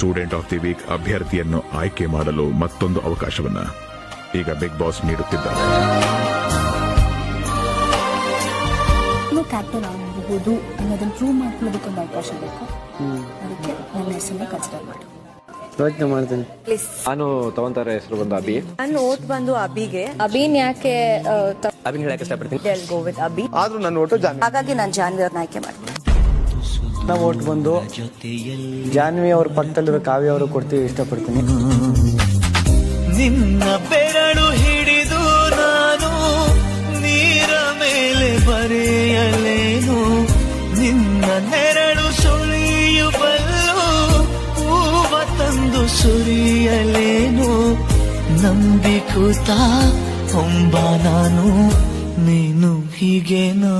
Student of the weak ಅಭ್ಯರ್ಥಿಯನ್ನು ಆಯ್ಕೆ ಮಾಡಲು ಮತ್ತೊಂದು ಅವಕಾಶವನ್ನ ಈಗ ಬಿಗ್ ಬಾಸ್ ನೀಡುತ್ತಿದ್ದಾರೆ. ಕ್ಯಾಪ್ಟನ್ ಆಗಬಹುದು ಅನ್ನೋದನ್ನ ಪ್ರೂವ್ ಮಾಡ್ಕೊಳ್ಳೋದಕ್ಕೊಂದು ಅವಕಾಶ ಬೇಕು. ಅದಕ್ಕೆ ನನ್ನ ಹೆಸರನ್ನ ಕನ್ಸಿಡರ್ ಮಾಡಿ ಯೋಚನೆ ಮಾಡ್ತೀನಿ. ನಾನು ತಗೊಂತಾರೆ ಹೆಸರು ಬಂದು ಅಭಿ. ನನ್ನ ಓಟ್ ಬಂದು ಅಭಿಗೆ. ಅಭಿನ್ ಯಾಕೆ ಅಭಿನ್ ಹೇಳಕ್ ಇಷ್ಟಪಡ್ತೀನಿ. Go with Abhi. ಆದ್ರೂ ನನ್ನ ಓಟು ಜಾನ್ವಿ. ಹಾಗಾಗಿ ನಾನು ಜಾನ್ವಿ ಅವ್ರನ್ನ ಆಯ್ಕೆ ಮಾಡ್ತೀನಿ. ನಮ್ಮ ಓಟ್ ಬಂದು ಜಾನ್ವಿ ಅವ್ರ ಪಕ್ಕದಲ್ಲಿರೋ ಕಾವ್ಯ ಅವರು ಕೊಡ್ತೀವಿ ಇಷ್ಟಪಡ್ತೀನಿ. ನಿನ್ನ ಬೆರಳು ಹಿಡಿದು ನಾನು ನೀರ ಮೇಲೆ ಬರೆಯಲೇನು, ನಿನ್ನ ನೆರಳು ಸುಳಿಯುಬಲ್ಲು ಹೂವ ತಂದು ಸುರಿಯಲೇನು, ನಂಬಿಕೂತ ಹೊಂಬ ನಾನು ನೀನು ಹೀಗೇನಾ.